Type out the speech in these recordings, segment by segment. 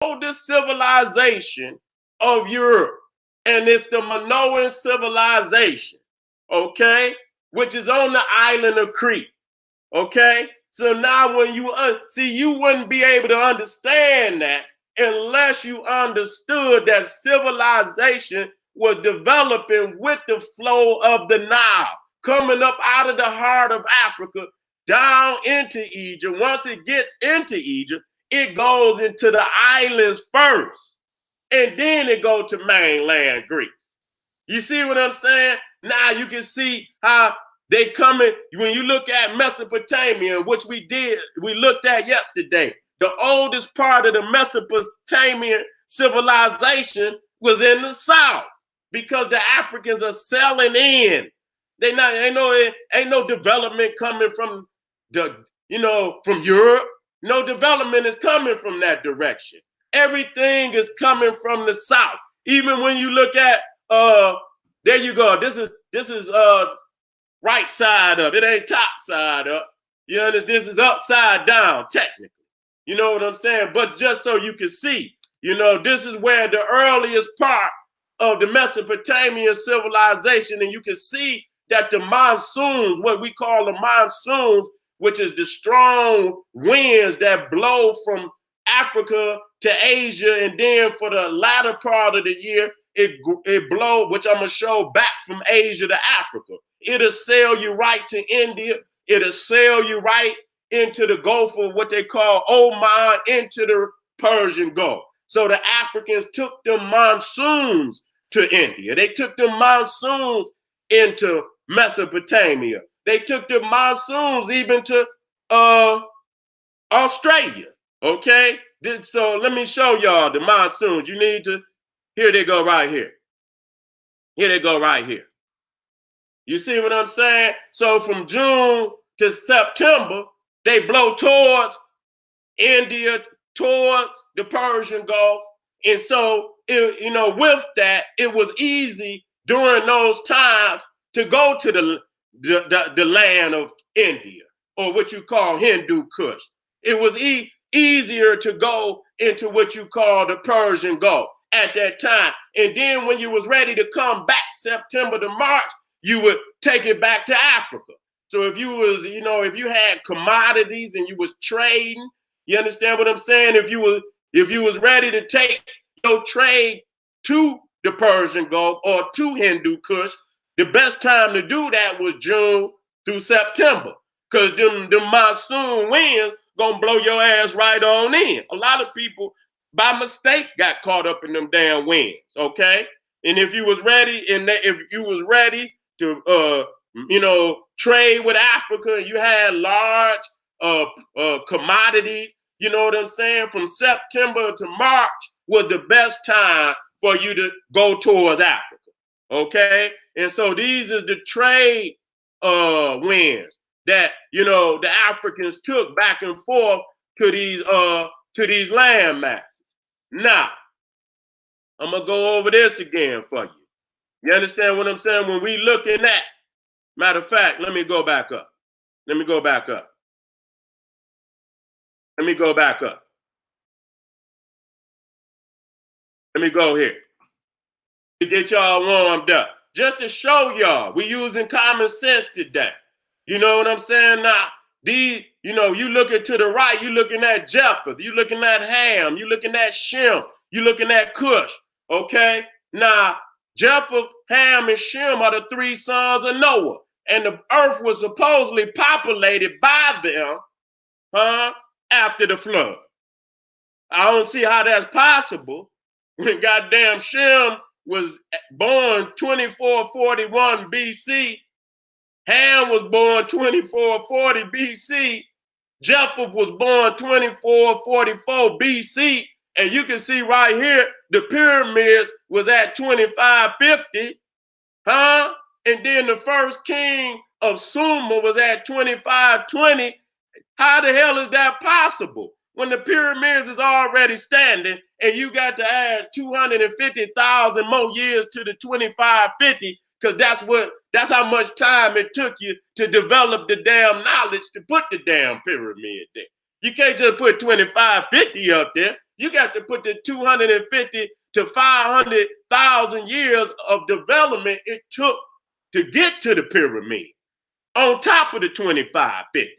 oldest civilization of Europe, and it's the Minoan civilization, okay, which is on the island of Crete, okay? So now when you see, you wouldn't be able to understand that unless you understood that civilization was developing with the flow of the Nile, coming up out of the heart of Africa, down into Egypt. Once it gets into Egypt, it goes into the islands first, and then it goes to mainland Greece. You see what I'm saying? Now you can see how they coming. When you look at Mesopotamia, which we looked at yesterday, the oldest part of the Mesopotamian civilization was in the south, because the Africans are selling in. Ain't no development coming from from Europe. No development is coming from that direction. Everything is coming from the south. Even when you look at there you go. This is right side up. It ain't top side up. You understand? This is upside down, technically. You know what I'm saying? But just so you can see, this is where the earliest part of the Mesopotamian civilization, and you can see that the monsoons, what we call the monsoons, which is the strong winds that blow from Africa to Asia, and then for the latter part of the year, it blow, which I'm gonna show, back from Asia to Africa. It'll sail you right to India. It'll sail you right into the Gulf of what they call Oman, into the Persian Gulf. So the Africans took the monsoons to India. They took the monsoons into Mesopotamia. They took the monsoons even to Australia. Okay, so let me show y'all the monsoons. You need to. Here they go right here. Here they go right here. You see what I'm saying? So from June to September, they blow towards India, towards the Persian Gulf. And so, with that, it was easy during those times to go to the land of India, or what you call Hindu Kush. It was easier to go into what you call the Persian Gulf at that time. And then when you was ready to come back September to March, you would take it back to Africa. So if you was, if you had commodities and you was trading, you understand what I'm saying? If you was ready to take your trade to the Persian Gulf or to Hindu Kush, the best time to do that was June through September, because them monsoon winds gonna blow your ass right on in. A lot of people by mistake got caught up in them damn winds, okay? And if you was ready, to trade with Africa, and you had large commodities, you know what I'm saying, from September to March was the best time for you to go towards Africa, okay? And so these is the trade winds that the Africans took back and forth to these land masses. Now, I'm gonna go over this again for you. You understand what I'm saying? When we looking at, matter of fact, let me go back up. Let me go back up. Let me go back up. Let me go here. To get y'all warmed up. Just to show y'all, we using common sense today. You know what I'm saying? Now, you looking to the right, you looking at Japheth, you looking at Ham, you looking at Shem, you looking at Cush, okay? Now, Japheth, Ham, and Shem are the three sons of Noah, and the earth was supposedly populated by them, after the flood. I don't see how that's possible when goddamn Shem was born 2441 BC, Ham was born 2440 BC, Japheth was born 2444 BC, and you can see right here, the pyramids was at 2550, and then the first king of Sumer was at 2520. How the hell is that possible when the pyramids is already standing and you got to add 250,000 more years to the 2550, because that's how much time it took you to develop the damn knowledge to put the damn pyramid there. You can't just put 2550 up there. You got to put the 250 to 500,000 years of development it took to get to the pyramid on top of the 2550.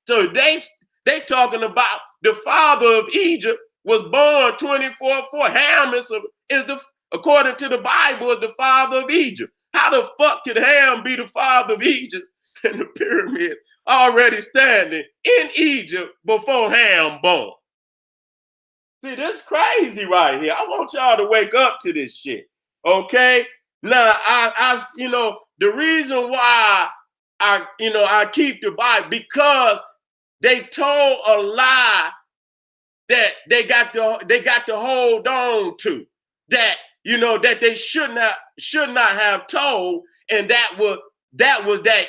So they talking about the father of Egypt was born 24/4. Ham is the, according to the Bible, is the father of Egypt. How the fuck could Ham be the father of Egypt and the pyramid already standing in Egypt before Ham born? See, this is crazy right here. I want y'all to wake up to this shit. Okay? Now, the reason why I keep the Bible, because they told a lie that they got to hold on to, that that they should not have told, and that was that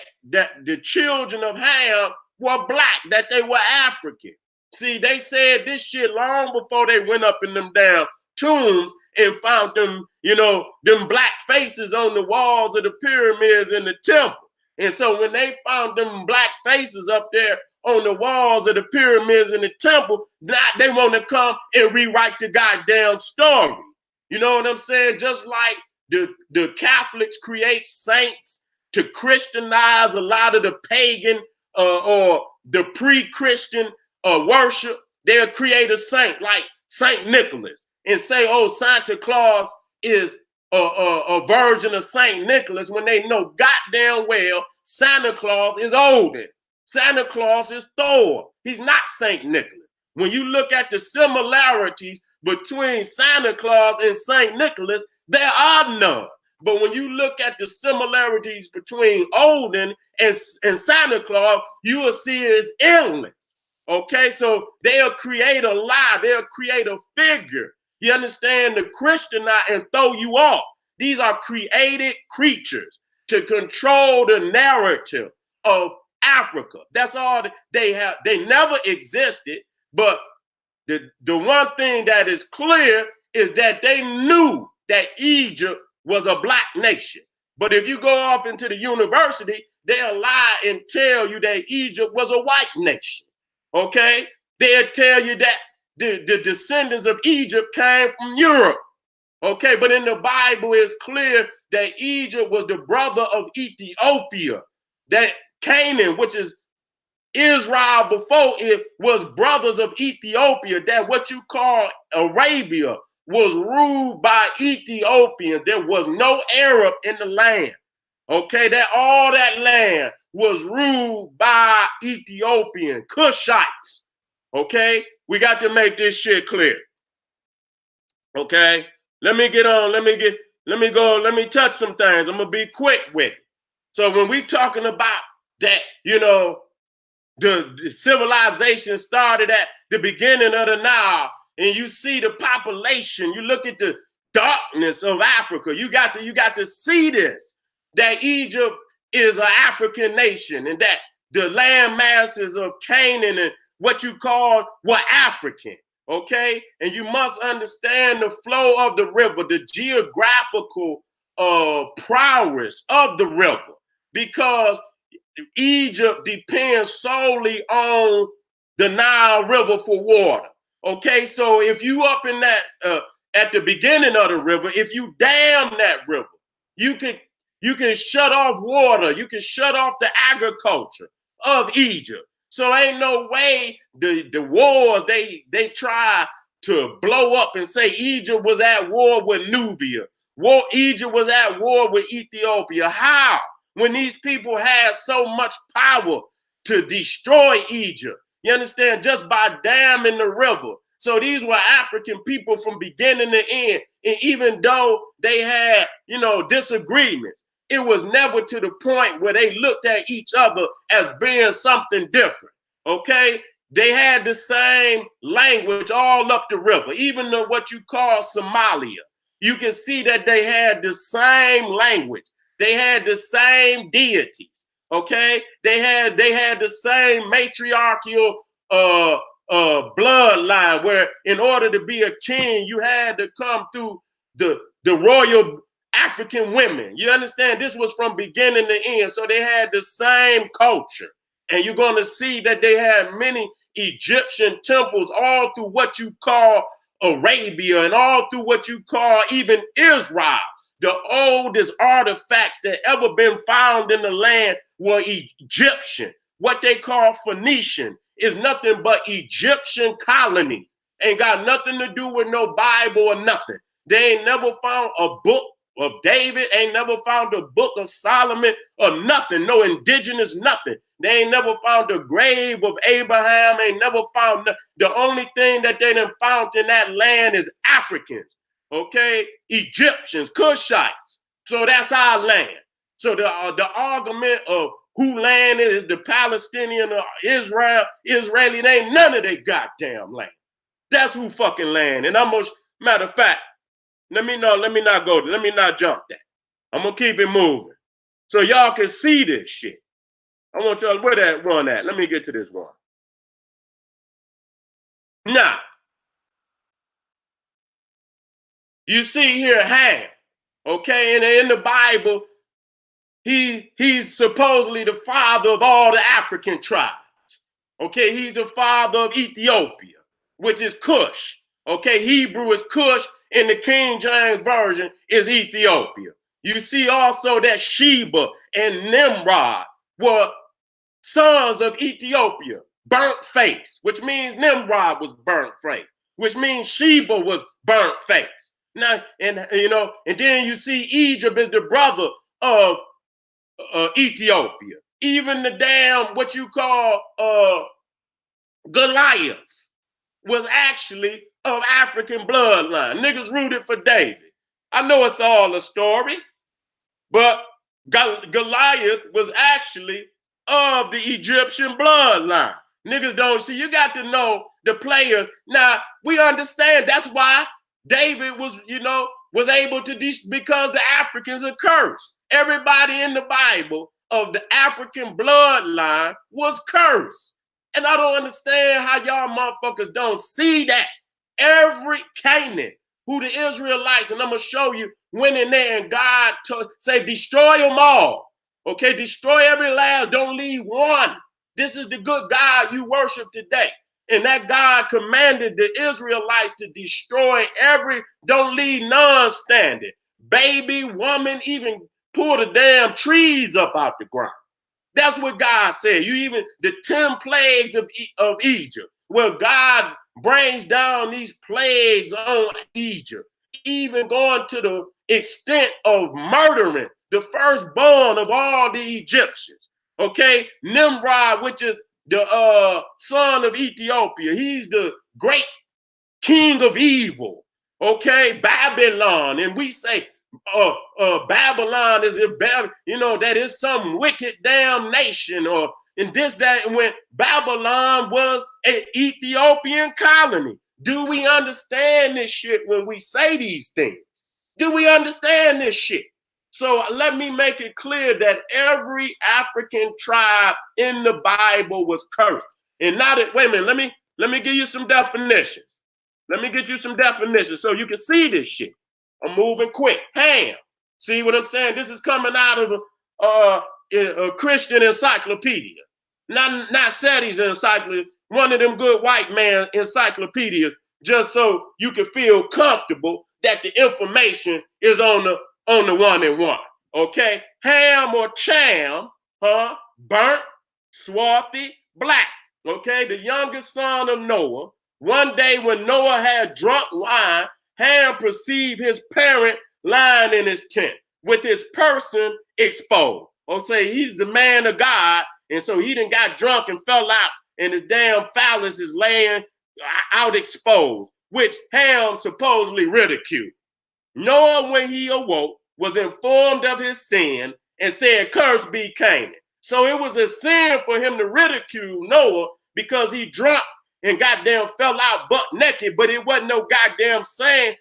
the children of Ham were black, that they were African. See, they said this shit long before they went up in them damn tombs and found them, them black faces on the walls of the pyramids in the temple. And so when they found them black faces up there on the walls of the pyramids in the temple, now they want to come and rewrite the goddamn story. You know what I'm saying? Just like the Catholics create saints to Christianize a lot of the pagan or the pre-Christian worship, they'll create a saint like Saint Nicholas and say, oh, Santa Claus is a version of Saint Nicholas, when they know goddamn well Santa Claus is Odin. Santa Claus is Thor. He's not Saint Nicholas. When you look at the similarities between Santa Claus and Saint Nicholas, there are none. But when you look at the similarities between Odin and Santa Claus, you will see it's endless. Okay, so they'll create a lie. They'll create a figure. You understand? To Christianize and throw you off. These are created creatures to control the narrative of Africa. That's all they have. They never existed. But the one thing that is clear is that they knew that Egypt was a black nation. But if you go off into the university, they'll lie and tell you that Egypt was a white nation. Okay? They'll tell you that the descendants of Egypt came from Europe. Okay? But in the Bible, it's clear that Egypt was the brother of Ethiopia. That Canaan, which is Israel before it, was brothers of Ethiopia. That what you call Arabia was ruled by Ethiopians. There was no Arab in the land. Okay? That all that land was ruled by Ethiopian Kushites. Okay? We got to make this shit clear. Okay? Let me touch some things. I'm gonna be quick with it. So when we talking about that, the civilization started at the beginning of the Nile, and you see the population, you look at the darkness of Africa, you got to see this, that Egypt is an African nation, and that the land masses of Canaan and what you call were African, okay? And you must understand the flow of the river, the geographical prowess of the river, because Egypt depends solely on the Nile River for water. Okay, so if you up in that at the beginning of the river, if you dam that river, you can shut off water, you can shut off the agriculture of Egypt. So ain't no way the wars they try to blow up and say Egypt was at war with Nubia. Egypt was at war with Ethiopia. How? When these people had so much power to destroy Egypt, you understand, just by damming the river. So these were African people from beginning to end. And even though they had, disagreements, it was never to the point where they looked at each other as being something different. Okay? They had the same language all up the river, even though what you call Somalia. You can see that they had the same language. They had the same deities. Okay? They had the same matriarchal bloodline, where in order to be a king, you had to come through the royal African women. You understand? This was from beginning to end. So they had the same culture. And you're going to see that they had many Egyptian temples all through what you call Arabia and all through what you call even Israel. The oldest artifacts that ever been found in the land were Egyptian. What they call Phoenician is nothing but Egyptian colonies. Ain't got nothing to do with no Bible or nothing. They ain't never found a book of David, ain't never found a book of Solomon or nothing, no indigenous nothing. They ain't never found the grave of Abraham, ain't never found the only thing that they done found in that land is Africans, okay? Egyptians, Kushites. So that's our land. So the argument of who land it is the Palestinian or Israeli, they ain't none of their goddamn land. That's who fucking land. And almost, matter of fact, let me not jump that. I'm gonna keep it moving. So y'all can see this shit. I want y'all, where that one at? Let me get to this one. Now, you see here Ham, okay? And in the Bible, he's supposedly the father of all the African tribes. Okay, he's the father of Ethiopia, which is Cush. Okay, Hebrew is Cush, and the King James Version is Ethiopia. You see also that Sheba and Nimrod were sons of Ethiopia, burnt face, which means Nimrod was burnt face, which means Sheba was burnt face. Now, and then you see Egypt is the brother of Ethiopia. Even the damn what you call Goliath was actually of African bloodline. Niggas rooted for David. I know it's all a story, but Goliath was actually of the Egyptian bloodline. Niggas don't see. You got to know the players. Now, we understand that's why David was able to, because the Africans are cursed. Everybody in the Bible of the African bloodline was cursed. And I don't understand how y'all motherfuckers don't see that. Every Canaan, who the Israelites, and I'm going to show you, went in there and God say, destroy them all. Okay, destroy every last, don't leave one. This is the good God you worship today. And that God commanded the Israelites to destroy don't leave none standing. Baby, woman, even pull the damn trees up out the ground. That's what God said. The 10 plagues of Egypt, where God brings down these plagues on Egypt, even going to the extent of murdering the firstborn of all the Egyptians. Okay, Nimrod, which is the son of Ethiopia, he's the great king of evil. Okay, Babylon, and we say Babylon is that is some wicked damn nation, or in this that when Babylon was an Ethiopian colony. Do we understand this shit when we say these things? Do we understand this shit? So let me make it clear that every African tribe in the Bible was cursed. And now that, wait a minute, let me give you some definitions. Let me get you some definitions so you can see this shit. I'm moving quick. Ham. See what I'm saying? This is coming out of a Christian encyclopedia. Not Seti's encyclopedia, one of them good white man encyclopedias, just so you can feel comfortable that the information is on the 1 and 1. Okay? Ham or Cham, burnt, swarthy, black. Okay? The youngest son of Noah. One day when Noah had drunk wine, Ham perceived his parent lying in his tent with his person exposed. Or say he's the man of God, and so he done got drunk and fell out, and his damn phallus is laying out exposed, which Ham supposedly ridiculed. Noah, when he awoke, was informed of his sin and said, "Cursed be Canaan." So it was a sin for him to ridicule Noah because he drunk and goddamn fell out butt naked, but it wasn't no goddamn sin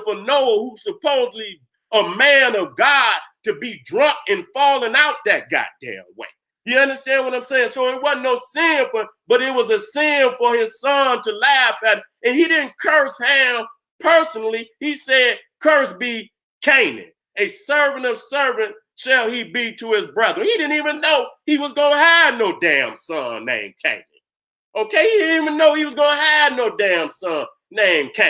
for Noah, who's supposedly a man of God, to be drunk and falling out that goddamn way. You understand what I'm saying? So it wasn't no sin but it was a sin for his son to laugh at. And he didn't curse Ham personally. He said, "Cursed be Canaan. A servant of servant shall he be to his brother." He didn't even know he was going to have no damn son named Canaan. Okay, he didn't even know he was going to have no damn son named Canaan.